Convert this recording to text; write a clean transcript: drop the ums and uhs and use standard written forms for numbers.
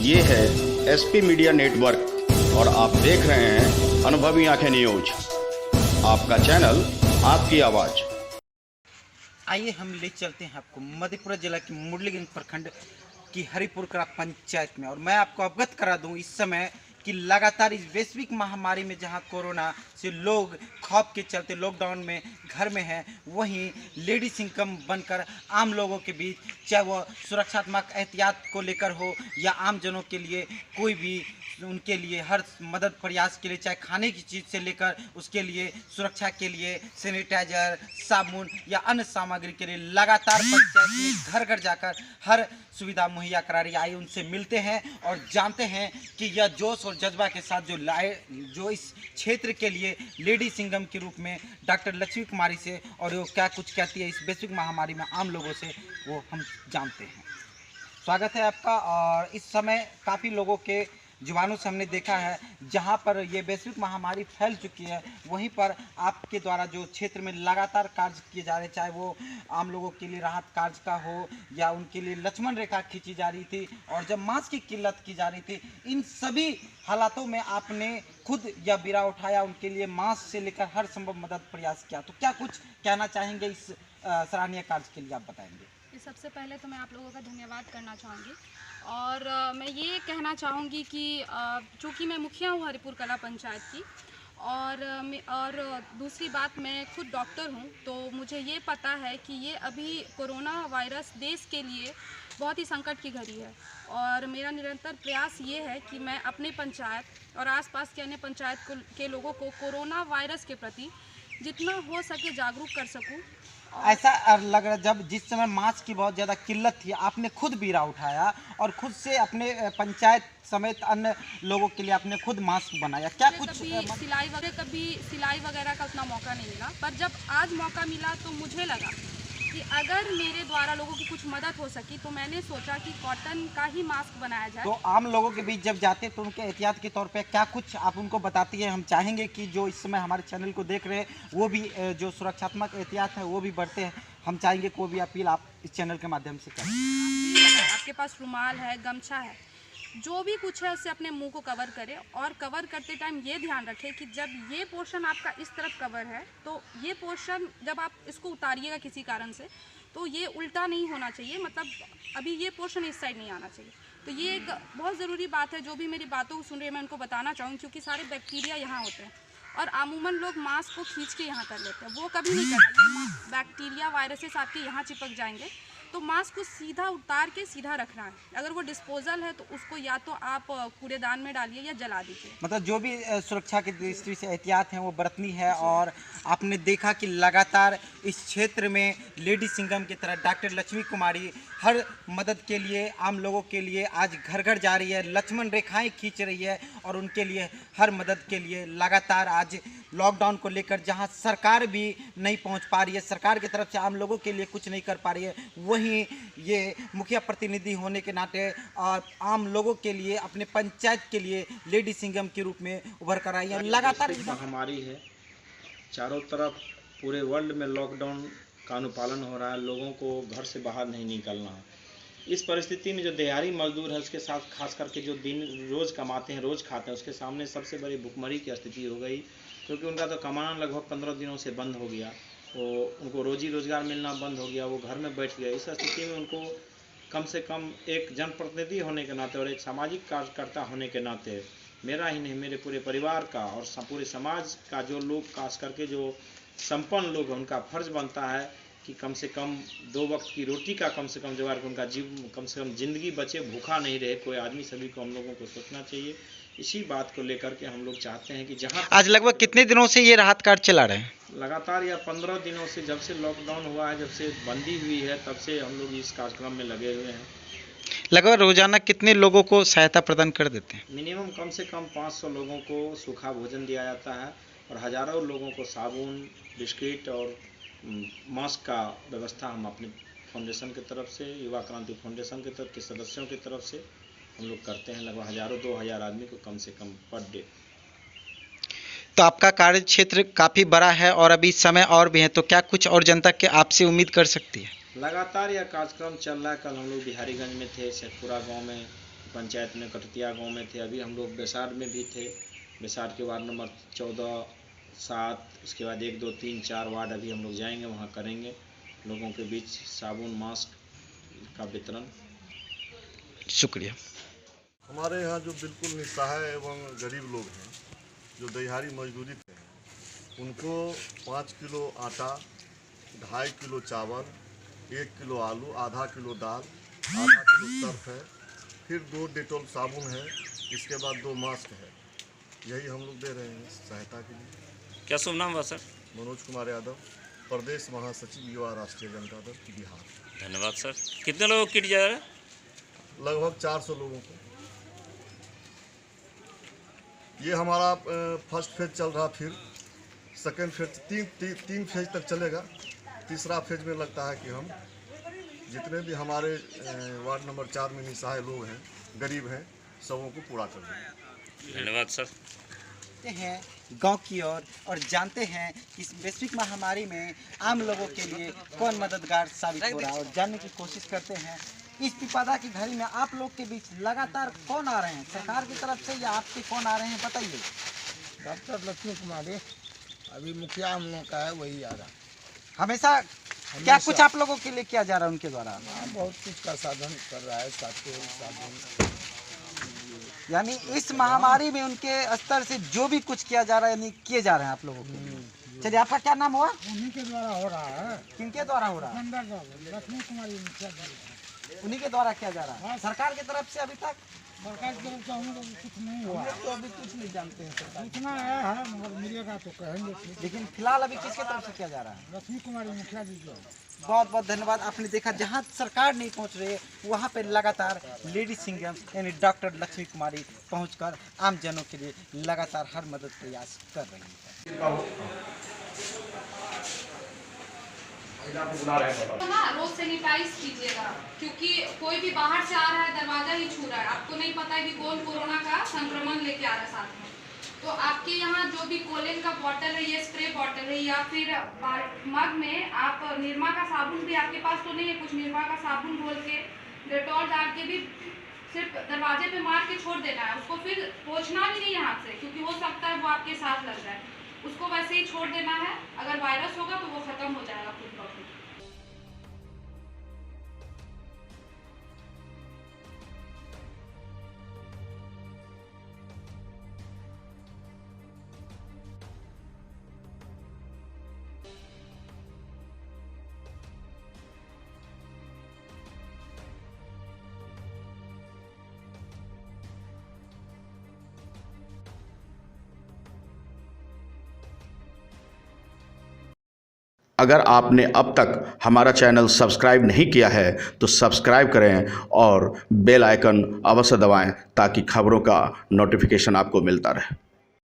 ये है SP media network और आप देख रहे हैं अनुभवी आंखें न्यूज। आपका चैनल, आपकी आवाज। आइए हम ले चलते हैं आपको मधेपुरा जिला के मुरलीगंज प्रखंड की हरिपुर कला पंचायत में, और मैं आपको अवगत करा दूं इस समय कि लगातार इस वैश्विक महामारी में जहां कोरोना से लोग खौफ के चलते लॉकडाउन में घर में हैं, वहीं लेडीज इनकम बनकर आम लोगों के बीच, चाहे वो सुरक्षात्मक एहतियात को लेकर हो या आम जनों के लिए कोई भी उनके लिए हर मदद प्रयास के लिए, चाहे खाने की चीज़ से लेकर उसके लिए सुरक्षा के लिए सैनिटाइजर, साबुन या अन्य सामग्री के लिए लगातार पंचायत में घर घर जाकर हर सुविधा मुहैया करा रही है। आइए उनसे मिलते हैं और जानते हैं कि यह जोश और जज्बा के साथ जो इस क्षेत्र के लिए लेडी सिंगम के रूप में डॉक्टर लक्ष्मी कुमारी से और वो क्या कुछ कहती है इस वैश्विक महामारी में आम लोगों से, वो हम जानते हैं। स्वागत है आपका। और इस समय काफ़ी लोगों के जुबानों से हमने देखा है जहां पर ये वैश्विक महामारी फैल चुकी है, वहीं पर आपके द्वारा जो क्षेत्र में लगातार कार्य किए जा रहे, चाहे वो आम लोगों के लिए राहत कार्य का हो या उनके लिए लक्ष्मण रेखा खींची जा रही थी, और जब मास्क की किल्लत की जा रही थी, इन सभी हालातों में आपने खुद यह बीड़ा उठाया, उनके लिए मास्क से लेकर हर संभव मदद प्रयास किया। तो क्या कुछ कहना चाहेंगे इस सराहनीय कार्य के लिए, आप बताएंगे? सबसे पहले तो मैं आप लोगों का धन्यवाद करना चाहूँगी, और मैं ये कहना चाहूँगी कि चूँकि मैं मुखिया हूँ हरिपुर कला पंचायत की, और दूसरी बात, मैं खुद डॉक्टर हूँ, तो मुझे ये पता है कि ये अभी कोरोना वायरस देश के लिए बहुत ही संकट की घड़ी है, और मेरा निरंतर प्रयास ये है कि मैं अपने पंचायत और आसपास के अन्य पंचायत के लोगों को कोरोना वायरस के प्रति जितना हो सके जागरूक कर सकूँ। ऐसा लग रहा, जब जिस समय मास्क की बहुत ज़्यादा किल्लत थी, आपने खुद बीड़ा उठाया और खुद से अपने पंचायत समेत अन्य लोगों के लिए आपने खुद मास्क बनाया। क्या कुछ कभी सिलाई वगैरह का उतना मौका नहीं मिला, पर जब आज मौका मिला तो मुझे लगा कि अगर मेरे द्वारा लोगों की कुछ मदद हो सकी, तो मैंने सोचा कि कॉटन का ही मास्क बनाया जाए। तो आम लोगों के बीच जब जाते तो उनके एहतियात के तौर पे क्या कुछ आप उनको बताती है? हम चाहेंगे कि जो इस समय हमारे चैनल को देख रहे हैं वो भी जो सुरक्षात्मक एहतियात है वो भी बढ़ते हैं। हम चाहेंगे कोई भी अपील आप इस चैनल के माध्यम से करें। आपके पास रुमाल है, गमछा है, जो भी कुछ है उससे अपने मुंह को कवर करें, और कवर करते टाइम ये ध्यान रखें कि जब ये पोर्शन आपका इस तरफ कवर है, तो ये पोर्शन जब आप इसको उतारिएगा किसी कारण से, तो ये उल्टा नहीं होना चाहिए, मतलब अभी ये पोर्शन इस साइड नहीं आना चाहिए। तो ये एक बहुत ज़रूरी बात है। जो भी मेरी बातों को सुन रहे हैं मैं उनको बताना चाहूँगी, क्योंकि सारे बैक्टीरिया यहाँ होते हैं, और अमूमन लोग मास्क को खींच के यहाँ कर लेते हैं, वो कभी नहीं करना। बैक्टीरिया वायरसेस आपके यहाँ चिपक जाएंगे, तो मास्क को सीधा उतार के सीधा रखना है। अगर वो डिस्पोजल है तो उसको या तो आप कूड़ेदान में डालिए या जला दीजिए। मतलब जो भी सुरक्षा की दृष्टि से एहतियात हैं वो बरतनी है। और आपने देखा कि लगातार इस क्षेत्र में लेडी सिंगम की तरह डॉक्टर लक्ष्मी कुमारी हर मदद के लिए आम लोगों के लिए आज घर घर जा रही है, लक्ष्मण रेखाएं खींच रही है, और उनके लिए हर मदद के लिए लगातार आज लॉकडाउन को लेकर जहां सरकार भी नहीं पहुंच पा रही है, सरकार की तरफ से आम लोगों के लिए कुछ नहीं कर पा रही है, वहीं ये मुखिया प्रतिनिधि होने के नाते और आम लोगों के लिए अपने पंचायत के लिए लेडी सिंगम के रूप में उभर कर आई है। लगातार महामारी है, चारों तरफ पूरे वर्ल्ड में लॉकडाउन का अनुपालन हो रहा है, लोगों को घर से बाहर नहीं निकलना है। इस परिस्थिति में जो दिहाड़ी मजदूर है उसके साथ खास करके जो दिन रोज़ कमाते हैं, रोज़ खाते हैं, उसके सामने सबसे बड़ी भुखमरी की स्थिति हो गई, क्योंकि उनका तो कमाना लगभग 15 दिनों से बंद हो गया, वो उनको रोजी रोज़गार मिलना बंद हो गया, वो घर में बैठ गया। इस स्थिति में उनको कम से कम एक जनप्रतिनिधि होने के नाते और एक सामाजिक कार्यकर्ता होने के नाते, मेरा ही नहीं मेरे पूरे परिवार का और पूरे समाज का जो लोग खास करके जो संपन्न लोग हैं, उनका फर्ज बनता है कि कम से कम 2 वक्त की रोटी का कम से कम जुगाड़, उनका कम से कम ज़िंदगी बचे, भूखा नहीं रहे कोई आदमी। सभी को हम लोगों को सोचना चाहिए। इसी बात को लेकर के हम लोग चाहते हैं कि जहां आज लगभग कितने दिनों से ये राहत कार्य चला रहे हैं? लगातार या 15 दिनों से, जब से लॉकडाउन हुआ है, जब से बंदी हुई है, तब से हम लोग इस कार्यक्रम में लगे हुए हैं। लगभग रोजाना कितने लोगों को सहायता प्रदान कर देते हैं? मिनिमम कम से कम 500 लोगों को सूखा भोजन दिया जाता है, और हज़ारों लोगों को साबुन, बिस्किट और मास्क का व्यवस्था हम अपने फाउंडेशन की तरफ से, युवा क्रांति फाउंडेशन की तरफ के सदस्यों की तरफ से हम लोग करते हैं। लगभग 1000-2000 आदमी को कम से कम पर डे। तो आपका कार्य क्षेत्र काफ़ी बड़ा है और अभी समय और भी है, तो क्या कुछ और जनता के आपसे उम्मीद कर सकती है? लगातार यह कार्यक्रम चल रहा है। कल हम लोग बिहारीगंज में थे, शेखपुरा गांव में पंचायत में कटतिया गांव में थे, अभी हम लोग बेसार में भी थे। बेसार के वार्ड नंबर 14, 7, उसके बाद 1, 2, 3, 4 वार्ड अभी हम लोग जाएंगे, वहाँ करेंगे लोगों के बीच साबुन मास्क का वितरण। शुक्रिया। हमारे यहाँ जो बिल्कुल निस्सहाय एवं गरीब लोग हैं, जो दिहाड़ी मजदूरी करते हैं, उनको 5 किलो आटा, 2.5 किलो चावल, 1 किलो आलू, आधा किलो दाल, आधा किलो सर्फ है, फिर 2 डेटॉल साबुन है, इसके बाद 2 मास्क है। यही हम लोग दे रहे हैं सहायता के लिए। क्या शुभ नाम हुआ सर? मनोज कुमार यादव, प्रदेश महासचिव युवा राष्ट्रीय जनता दल बिहार। धन्यवाद सर। कितने लोगों को किट जा रहा है? लगभग 400 लोगों को। ये हमारा फर्स्ट फेज चल रहा, फिर सेकेंड फेज, तीन फेज तक चलेगा। तीसरा फेज में लगता है कि हम जितने भी हमारे वार्ड नंबर 4 में निस्सहाय लोग हैं, गरीब हैं, सबों को पूरा कर देंगे। धन्यवाद सर। हैं गांव की ओर और जानते हैं कि इस वैश्विक महामारी में आम लोगों के लिए कौन मददगार साबित हो रहा है, और जानने की कोशिश करते हैं इस विपदा की घड़ी में आप लोग के बीच लगातार कौन आ रहे हैं, सरकार की तरफ से या आपके कौन आ रहे हैं, बताइए। डॉक्टर लक्ष्मी कुमारी अभी मुखिया हम लोग का है, वही आ रहा। हमेशा क्या कुछ आप लोगों के लिए किया जा रहा है उनके द्वारा? बहुत कुछ का साधन कर रहा है, साधन। यानी इस महामारी में उनके स्तर से जो भी कुछ किया जा रहा है, यानी किए जा रहे हैं आप लोगों के लिए। चलिए, आपका क्या नाम हुआ? उन्हीं के द्वारा हो रहा है। किनके द्वारा हो रहा है? लक्ष्मी कुमारी मुखिया उन्हीं के द्वारा किया जा रहा है। सरकार की तरफ से अभी तक सरकार की तरफ से हम लोग कुछ नहीं हुआ, तो अभी कुछ नहीं जानते हैं सरकार। सूचना आया है, मगर मिलेगा तो कहेंगे। लेकिन फिलहाल अभी किसके तरफ से किया जा रहा है? लक्ष्मी कुमारी मुखिया जी जो। बहुत बहुत धन्यवाद। आपने देखा जहां सरकार नहीं पहुंच रही है, वहां पे लगातार लेडी सिंगम यानी डॉक्टर लक्ष्मी कुमारी पहुंचकर आम जनों के लिए लगातार हर मदद प्रयास कर रही है। रोज सैनिटाइज कीजिएगा, क्योंकि कोई भी बाहर से आ रहा है दरवाजा ही छू रहा है, आपको नहीं पता है कि कौन कोरोना का संक्रमण लेके आ रहा है साथ में। तो आपके यहाँ जो भी कोलिन का बॉटल है, ये स्प्रे बॉटल है, या फिर मग में आप निरमा का साबुन भी आपके पास तो नहीं है, कुछ निरमा का साबुन घोल के डेटॉल डाल के भी सिर्फ दरवाजे पे मार के छोड़ देना है। उसको फिर पोंछना भी नहीं है हाथ से, क्योंकि हो सकता है वो आपके साथ लग जाए। उसको वैसे ही छोड़ देना है। अगर वायरस होगा तो वो खत्म हो जाएगा खुद ब खुद। अगर आपने अब तक हमारा चैनल सब्सक्राइब नहीं किया है तो सब्सक्राइब करें और बेल आइकन अवश्य दबाएं ताकि खबरों का नोटिफिकेशन आपको मिलता रहे।